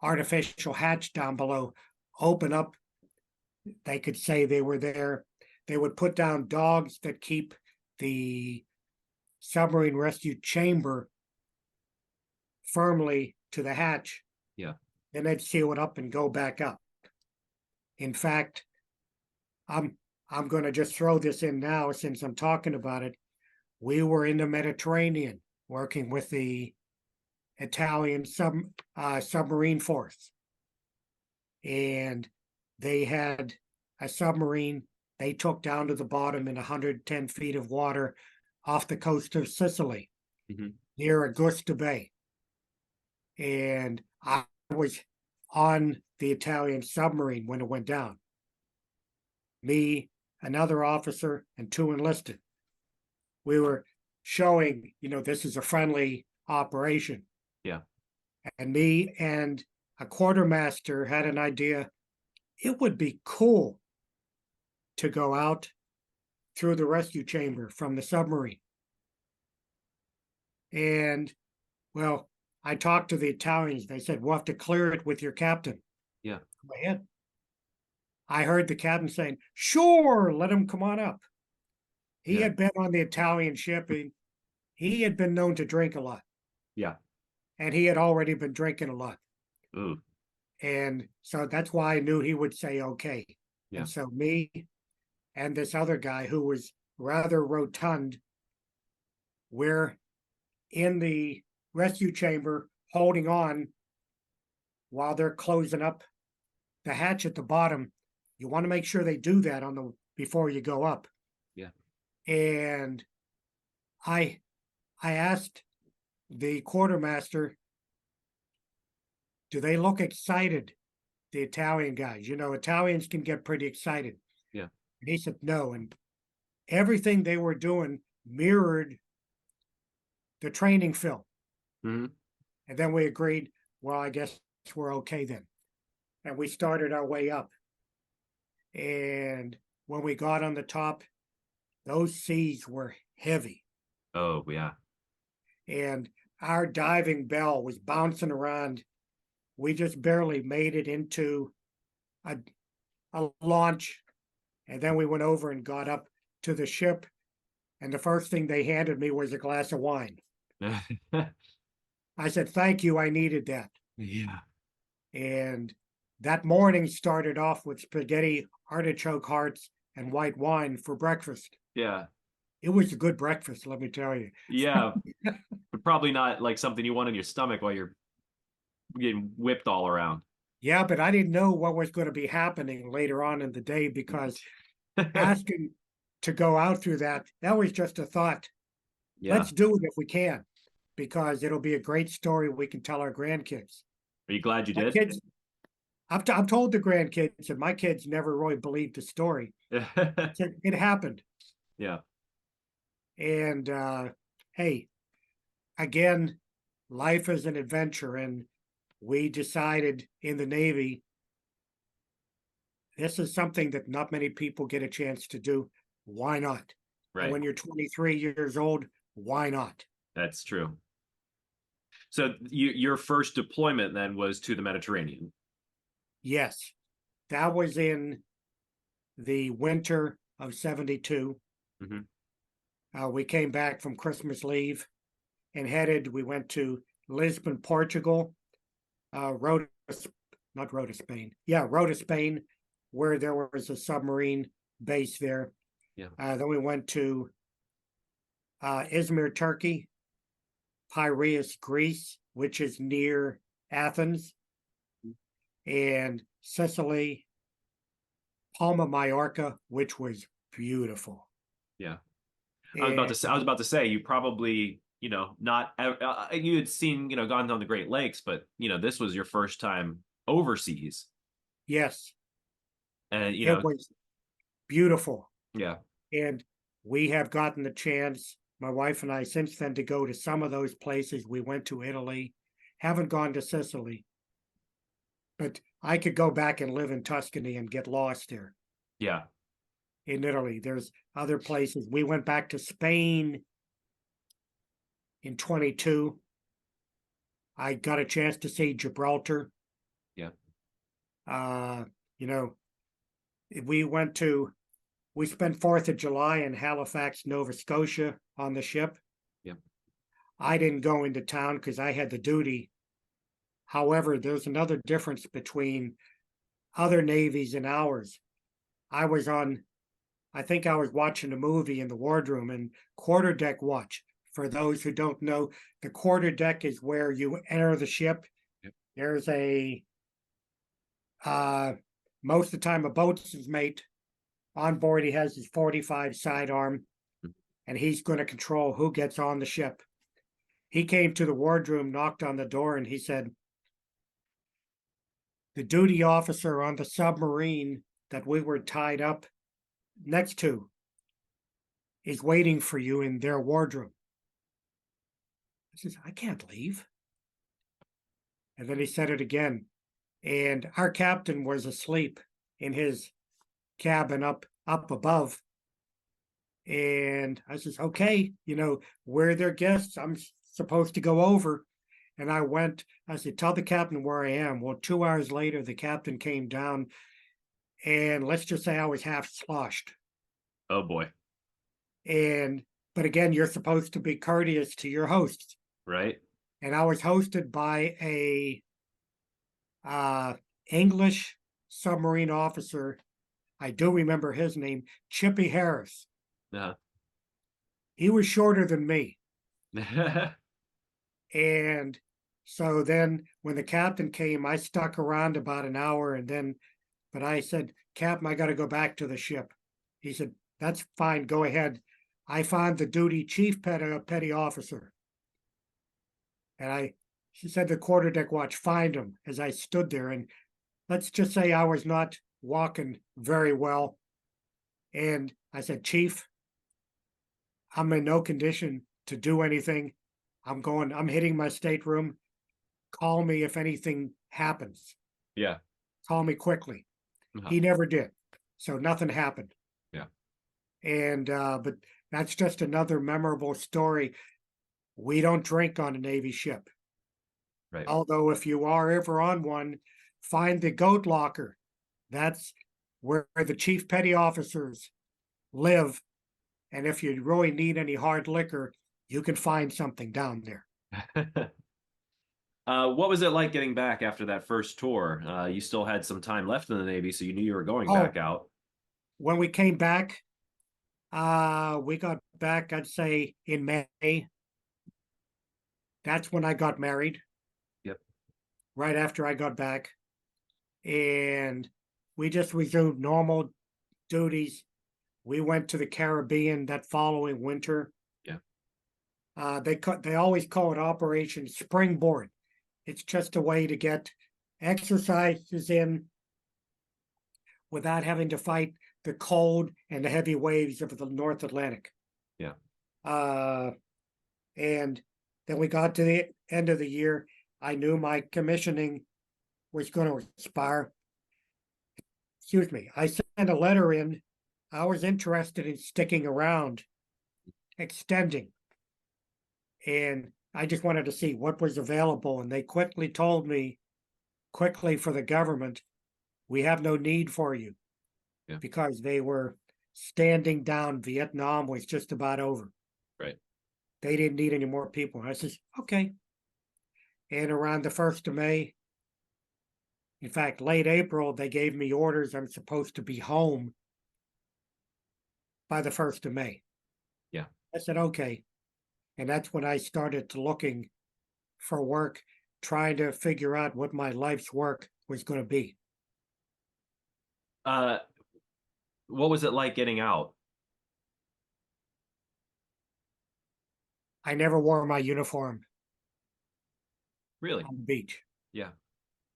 artificial hatch down below, open up. They could say they were there. They would put down dogs that keep the submarine rescue chamber firmly to the hatch. Yeah. Then they'd seal it up and go back up. In fact, I'm going to just throw this in now since I'm talking about it. We were in the Mediterranean working with the Italian submarine force, and they had a submarine they took down to the bottom in 110 feet of water off the coast of Sicily, near Augusta Bay. And I was on the Italian submarine when it went down. Me, another officer, and two enlisted. We were showing, this is a friendly operation. Yeah. And me and a quartermaster had an idea. It would be cool to go out through the rescue chamber from the submarine. And, well, I talked to the Italians. They said, we'll have to clear it with your captain. Yeah. Go ahead. I heard the captain saying, sure, let him come on up. He Yeah. had been on the Italian ship. He had been known to drink a lot. Yeah. And he had already been drinking a lot. Ooh. And so that's why I knew he would say okay. Yeah. And so me and this other guy who was rather rotund, we're in the rescue chamber holding on while they're closing up the hatch at the bottom. You want to make sure they do that before you go up. Yeah. And I asked the quartermaster, do they look excited? The Italian guys, Italians can get pretty excited. Yeah. And he said no. And everything they were doing mirrored the training film. Mm-hmm. And then we agreed, well, I guess we're okay then. And we started our way up. And when we got on the top, those seas were heavy. Oh, yeah. And our diving bell was bouncing around. We just barely made it into a launch. And then we went over and got up to the ship. and the first thing they handed me was a glass of wine. I said, "Thank you, I needed that." Yeah. And that morning started off with spaghetti, artichoke hearts, and white wine for breakfast. Yeah. It was a good breakfast, let me tell you. Yeah. But probably not like something you want in your stomach while you're getting whipped all around. Yeah, but I didn't know what was going to be happening later on in the day because asking to go out through that was just a thought. Yeah. Let's do it if we can, because it'll be a great story we can tell our grandkids. Are you glad you My did? kids, I've told the grandkids, and my kids never really believed the story. So it happened. Yeah. And hey, again, life is an adventure. And we decided in the Navy, this is something that not many people get a chance to do. Why not? And Right. when you're 23 years old, why not? That's true. So your first deployment then was to the Mediterranean. Yes, that was in the winter of 72. Hmm. We came back from Christmas leave and we went to Lisbon, Portugal, Rota, not Rota, Spain. Yeah, Rota, Spain, where there was a submarine base there. Yeah. Then we went to Izmir, Turkey, Piraeus, Greece, which is near Athens, and Sicily, Palma, Mallorca, which was beautiful. Yeah. And I was about to say, you probably, not, you had seen, gone down the Great Lakes, but, this was your first time overseas. yes, And, it was beautiful. yeah, And we have gotten the chance, my wife and I, since then, to go to some of those places. We went to Italy, haven't gone to Sicily, but I could go back and live in Tuscany and get lost there yeah, in Italy. There's other places. We went back to Spain in 22. I got a chance to see Gibraltar. yeah, Uh, you know, we went to, we spent 4th of July in Halifax, Nova Scotia on the ship. yeah, I didn't go into town because I had the duty. However, there's another difference between other navies and ours. I was on, I think I was watching a movie in the wardroom and quarterdeck watch. For those who don't know, the quarterdeck is where you enter the ship. yeah, There's a uh most of the time a boatswain's mate on board. He has his 45 sidearm and he's going to control who gets on the ship. He came to the wardroom, knocked on the door, and he said, "The duty officer on the submarine that we were tied up next to is waiting for you in their wardroom." I says, "I can't leave." And then he said it again. And our captain was asleep in his cabin up above. And I says, "Okay, we're their guests. I'm supposed to go over." And I said, "Tell the captain where I am." Well, 2 hours later, the captain came down, and let's just say I was half sloshed. oh boy, And but again, you're supposed to be courteous to your hosts. right? And I was hosted by a uh, English submarine officer. I do remember his name, Chippy Harris. Uh-huh. He was shorter than me. And so then when the captain came, I stuck around about an hour but I said, "Captain, I got to go back to the ship." He said, "That's fine. Go ahead." I found the duty chief petty officer. And he said, "The quarterdeck watch, find him," as I stood there. And let's just say I was not walking very well. And I said, "Chief, I'm in no condition to do anything. I'm hitting my stateroom. Call me if anything happens. Yeah. Call me quickly." Uh-huh. He never did. So nothing happened. Yeah. And, but that's just another memorable story. We don't drink on a Navy ship. Right. Although, if you are ever on one, find the goat locker. That's where the chief petty officers live And if you really need any hard liquor, you can find something down there. What was it like getting back after that first tour? You still had some time left in the Navy, so you knew you were going back Oh, out. when we came back, we got back, I'd say in May. That's when I got married, Yep. right after I got back. And we just resumed normal duties. We went to the Caribbean that following winter. Yeah. They always call it Operation Springboard. It's just a way to get exercises in without having to fight the cold and the heavy waves of the North Atlantic. Yeah. Uh, and then we got to the end of the year. I knew my commissioning was going to expire. Excuse me. I sent a letter in. I was interested in sticking around, extending, and I just wanted to see what was available. And they quickly told me, quickly for the government, we have no need for you, Yeah. because they were standing down. Vietnam was just about over. Right. They didn't need any more people. I says, okay. And around the 1st of May, in fact, late April, they gave me orders I'm supposed to be home by the 1st of May. Yeah. I said, okay. And that's when I started looking for work, trying to figure out what my life's work was going to be. Uh, what was it like getting out? I never wore my uniform Really? on the beach. Yeah.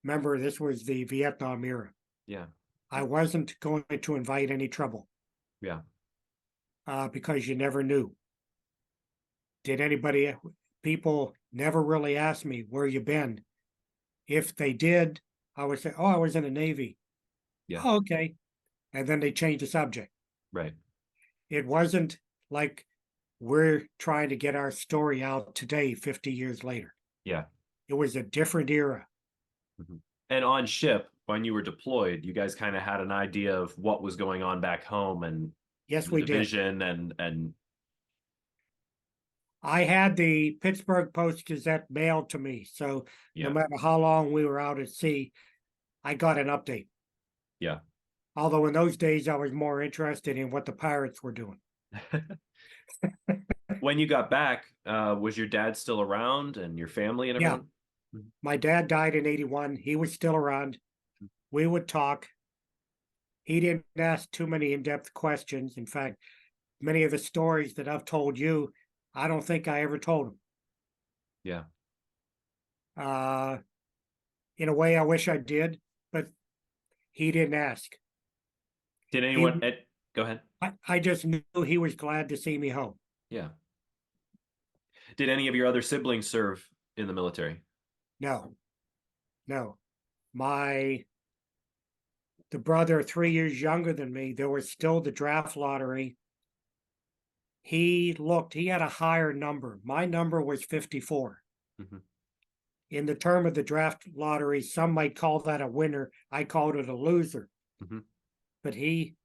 Remember, this was the Vietnam era. Yeah. I wasn't going to invite any trouble Yeah. because you never knew. Did anybody, people never really asked me where you been. If they did, I would say, oh, I was in the Navy. Yeah. Oh, okay. And then they changed the subject. Right. It wasn't like we're trying to get our story out today, 50 years later. Yeah. It was a different era. Mhm. And on ship, when you were deployed, you guys kind of had an idea of what was going on back home and Yes, the we did. division and I had the Pittsburgh Post Gazette mailed to me. So no yeah. matter how long we were out at sea, I got an update. Yeah. Although in those days, I was more interested in what the pirates were doing. When you got back, was your dad still around and your family and Yeah, everyone? Mhm. my dad died in 81. He was still around. We would talk. He didn't ask too many in depth questions. In fact, many of the stories that I've told you, I don't think I ever told him. Yeah. Uh, in a way, I wish I did, but he didn't ask. Did He, anyone go ahead? I just knew he was glad to see me home. Yeah. Did any of your other siblings serve in the military? No, no. My the brother 3 years younger than me, there was still the draft lottery. He had a higher number. My number was 54. Mhm. In the term of the draft lottery, some might call that a winner. I called it a loser. Mhm. But he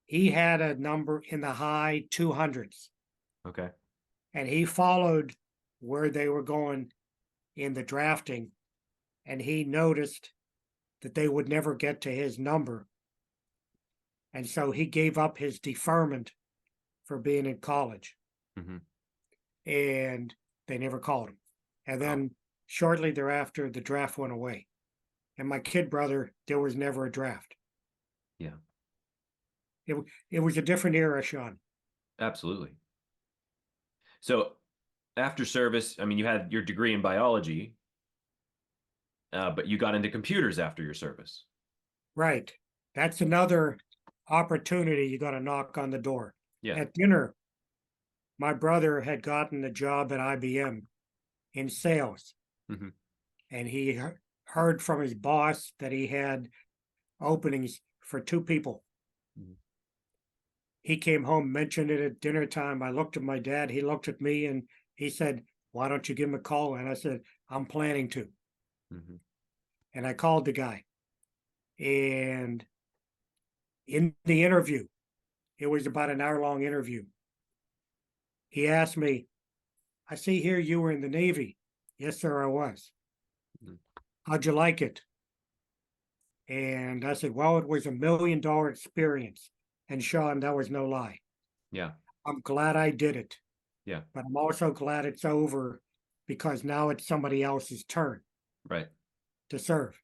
had a number in the high 200s, Okay. and he followed where they were going in the drafting, and he noticed that they would never get to his number. And so he gave up his deferment for being in college, Mhm. and they never called him. And Oh, then shortly thereafter, the draft went away. And my kid brother, there was never a draft. yeah. It, it was a different era, Sean. Absolutely. So after service, I mean, you had your degree in biology, but you got into computers after your service. Right. That's another opportunity you got to knock on the door. Yeah. At dinner, my brother had gotten a job at IBM in sales, Mhm. and he heard from his boss that he had openings for two people. Mhm. He came home, mentioned it at dinner time. I looked at my dad, he looked at me, and he said, why don't you give him a call? And I said, I'm planning to. Mhm. And I called the guy. And in the interview, it was about an hour long interview. He asked me, I see here you were in the Navy. Yes, sir, I was. Mhm. How'd you like it? And I said, well, it was $1 million experience. And Sean, that was no lie. Yeah. I'm glad I did it, Yeah. but I'm also glad it's over because now it's somebody else's turn Right. to serve.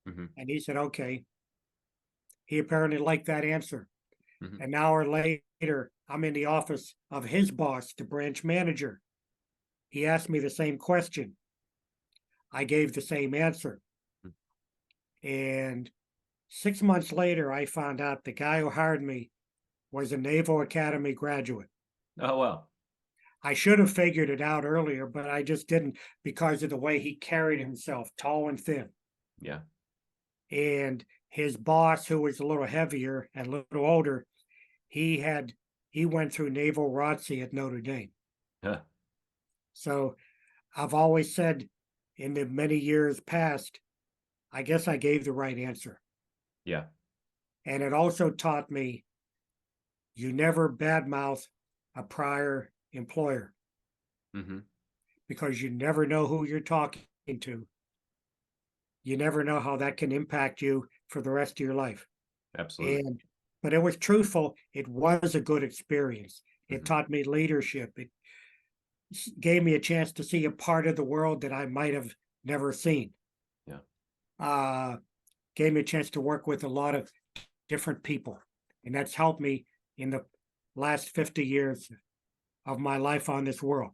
Hmm. And he said, okay. He apparently liked that answer. Hmm. An hour later, I'm in the office of his boss, the branch manager. He asked me the same question. I gave the same answer. And 6 months later, I found out the guy who hired me was a Naval Academy graduate. Oh, well. I should have figured it out earlier, but I just didn't because of the way he carried himself, tall and thin. Yeah. And his boss, who was a little heavier and a little older, he went through naval ROTC at Notre Dame. Huh. So I've always said in the many years past, I guess I gave the right answer. Yeah. And it also taught me you never badmouth a prior employer Hmm. because you never know who you're talking to. You never know how that can impact you for the rest of your life. Absolutely. And but it was truthful. It was a good experience. It Hmm. taught me leadership. It gave me a chance to see a part of the world that I might have never seen. Yeah. Uh, gave me a chance to work with a lot of different people, and that's helped me in the last 50 years of my life on this world.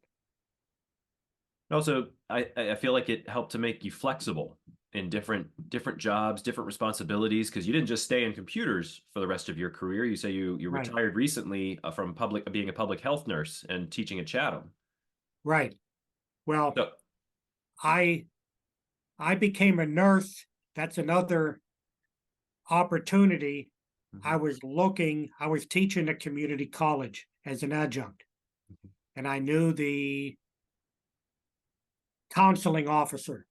Also, I feel like it helped to make you flexible in different jobs, different responsibilities, because you didn't just stay in computers for the rest of your career. You say you Right, retired recently from public being a public health nurse and teaching at Chatham. right. Well, So, I I became a nurse. That's another opportunity. mhm, I was teaching at community college as an adjunct, mhm, and I knew the counseling officer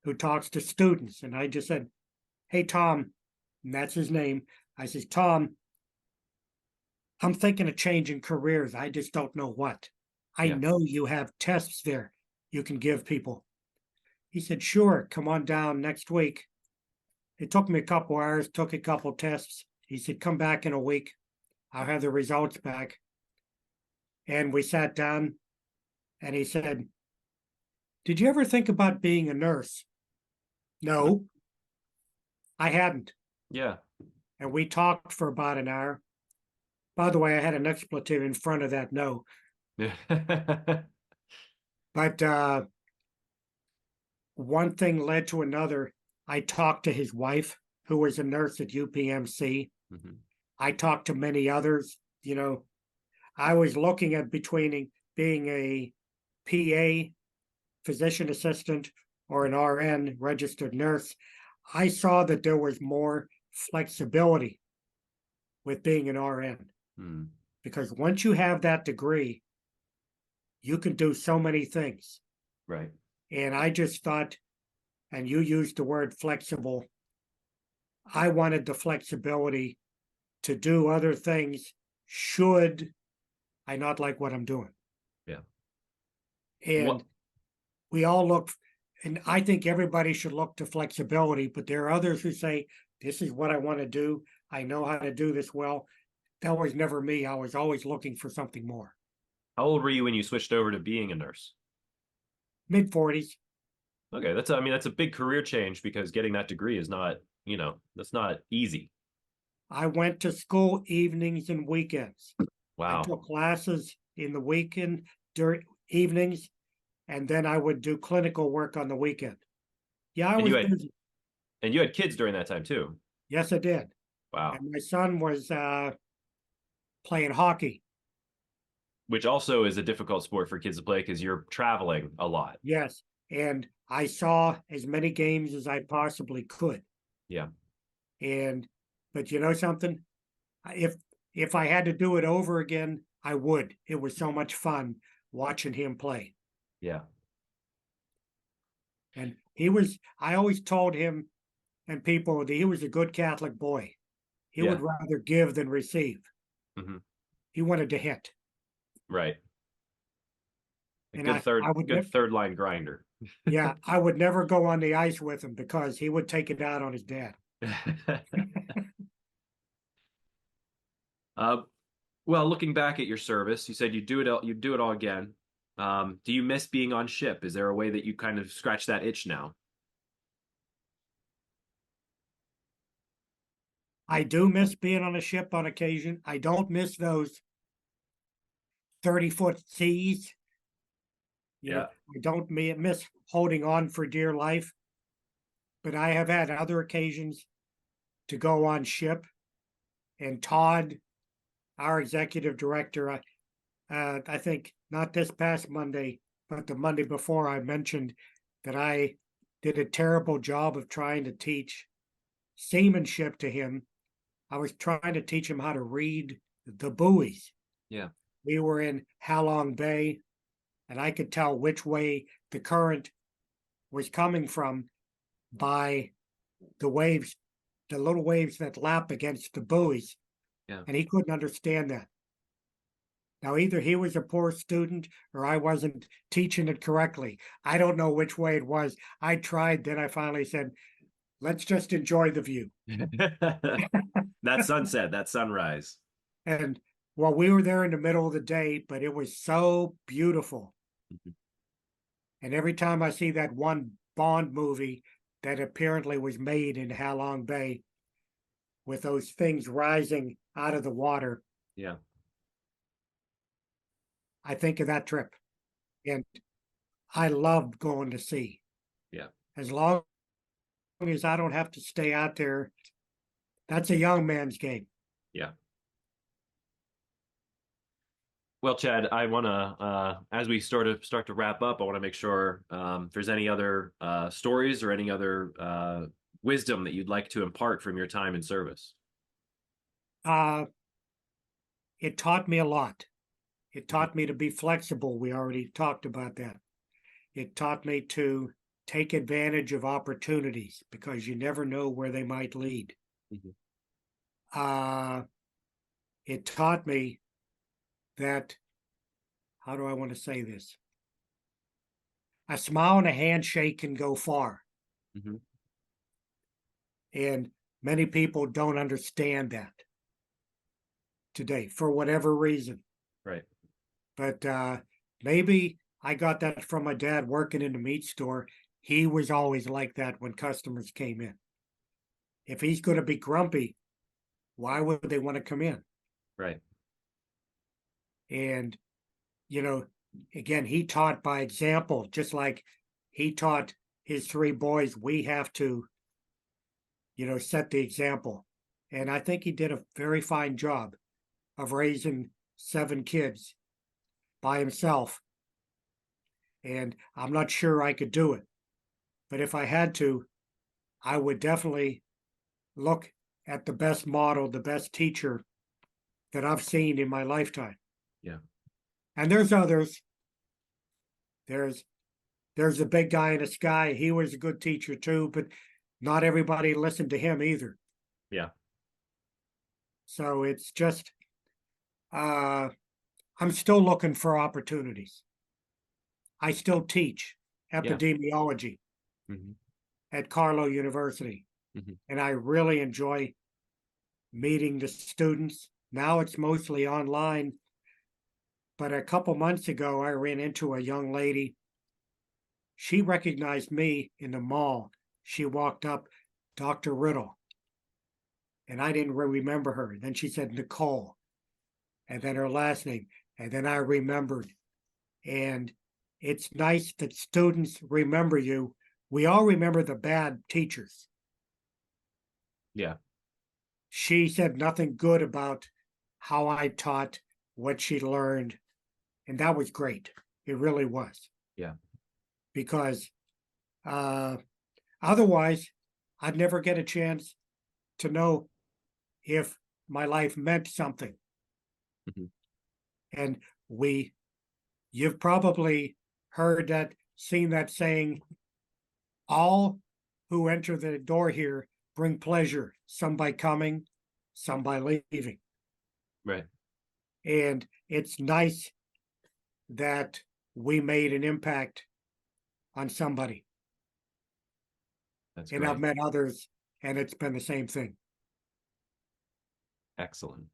who talks to students. And I just said, hey, Tom, and that's his name. I says, Tom, I'm thinking of changing careers. I just don't know what. I yeah, know you have tests there you can give people. He said, sure, come on down next week. It took me a couple hours, took a couple tests. He said, come back in a week. I'll have the results back. And we sat down and he said, did you ever think about being a nurse? No, I hadn't. yeah, And we talked for about an hour. By the way, I had an expletive in front of that no. yeah. But one thing led to another. I talked to his wife, who was a nurse at UPMC. Mhm, I talked to many others. You know, I was looking at between being a PA, physician assistant, or an RN, registered nurse. I saw that there was more flexibility with being an RN mm, because once you have that degree, you can do so many things. right. And I just thought, and you used the word flexible, I wanted the flexibility to do other things should I not like what I'm doing. Yeah. And What? we all look, and I think everybody should look to flexibility, but there are others who say, this is what I want to do. I know how to do this well. That was never me. I was always looking for something more. How old were you when you switched over to being a nurse? Mid 40s, Okay, I mean, that's a big career change because getting that degree is not, that's not easy. I went to school evenings and weekends. I Wow. took classes in the weekend during evenings, and then I would do clinical work on the weekend. Yeah, I And you was had busy. and you had kids during that time too. Yes, I did. Wow. And my son was playing hockey. Which also is a difficult sport for kids to play because you're traveling a lot. Yes. And I saw as many games as I possibly could. Yeah. And but you know something? If if I had to do it over again, I would. It was so much fun watching him play. Yeah. And I always told him and people that he was a good Catholic boy. He would Yeah. rather give than receive. Hmm. He wanted to hit. Right. A And I would good never, third line grinder. yeah, I would never go on the ice with him because he would take it out on his dad. uh, well, looking back at your service, you said you do it all again. Do you miss being on ship? Is there a way that you kind of scratch that itch now? I do miss being on a ship on occasion. I don't miss those 30-foot seas. Yeah. I don't miss holding on for dear life, but I have had other occasions to go on ship. And Todd, our executive director, I think not this past Monday, but the Monday before, I mentioned that I did a terrible job of trying to teach seamanship to him. I was trying to teach him how to read the buoys. Yeah. We were in Halong Bay, and I could tell which way the current was coming from by the waves, the little waves that lap against the buoys. Yeah. And he couldn't understand that. Now, either he was a poor student or I wasn't teaching it correctly. I don't know which way it was. I tried, then I finally said, let's just enjoy the view. That sunset, that sunrise. And well, we were there in the middle of the day, but it was so beautiful. Mhm. And every time I see that one Bond movie that apparently was made in Halong Bay with those things rising out of the water, Yeah. I think of that trip. And I loved going to sea. Yeah. As long as I don't have to stay out there, that's a young man's game. Yeah. Well, Chad, I want to, as we start to wrap up, I want to make sure if there's any other stories or any other wisdom that you'd like to impart from your time in service. Uh, it taught me a lot. It Mhm. taught me to be flexible. We already talked about that. It taught me to take advantage of opportunities because you never know where they might lead. Mhm. Uh, it taught me that, how do I want to say this? A smile and a handshake can go far. Mhm. And many people don't understand that today for whatever reason. Right. But maybe I got that from my dad working in the meat store. He was always like that when customers came in. If he's going to be grumpy, why would they want to come in? Right. And, you know, again, he taught by example, just like he taught his three boys, we have to, set the example. And I think he did a very fine job of raising 7 kids by himself. And I'm not sure I could do it. But if I had to, I would definitely look at the best model, the best teacher that I've seen in my lifetime. Yeah. And there's others. There's there's a big guy in the sky. He was a good teacher too, but not everybody listened to him either. Yeah. So it's just uh I'm still looking for opportunities. I still teach Yeah. epidemiology Mhm. at Carlow University, Mhm. and I really enjoy meeting the students. Now it's mostly online, but a couple months ago I ran into a young lady. She recognized me in the mall. She walked up, Dr. Rittle, and I didn't remember her. Then she said Nicole, and then her last name, and then I remembered. And it's nice that students remember you. We all remember the bad teachers. Yeah. She said nothing good about how I taught, what she learned, and that was great. It really was Yeah. because uh, otherwise, I'd never get a chance to know if my life meant something. Mhm. And we, you've probably heard that, seen that saying, all who enter the door here bring pleasure, some by coming, some by leaving. Right. And it's nice. that we made an impact on somebody. That's And I've great. met others, and it's been the same thing. Excellent.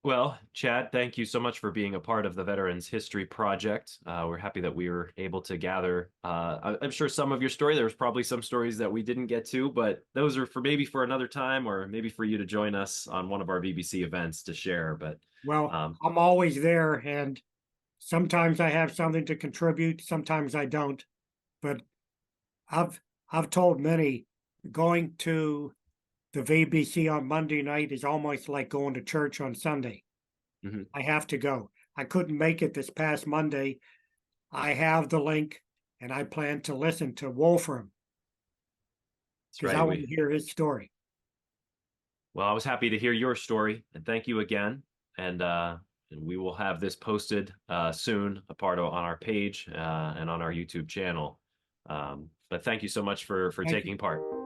Well, Chad, thank you so much for being a part of the Veterans History Project. We're happy that we were able to gather. I'm sure some of your story, there was probably some stories that we didn't get to, but those are for maybe for another time, or maybe for you to join us on one of our BBC events to share. But Well, um, I'm always there, and sometimes I have something to contribute, sometimes I don't. But I've I've told many going to the VBC on Monday night is almost like going to church on Sunday. mhm, I have to go. I couldn't make it this past Monday. I have the link and I plan to listen to Wolfram that's because I right. want to hear his story. Well, I was happy to hear your story, and thank you again. And we will have this posted soon, a part of on our page and on our YouTube channel. But thank you so much for Thank you. taking part.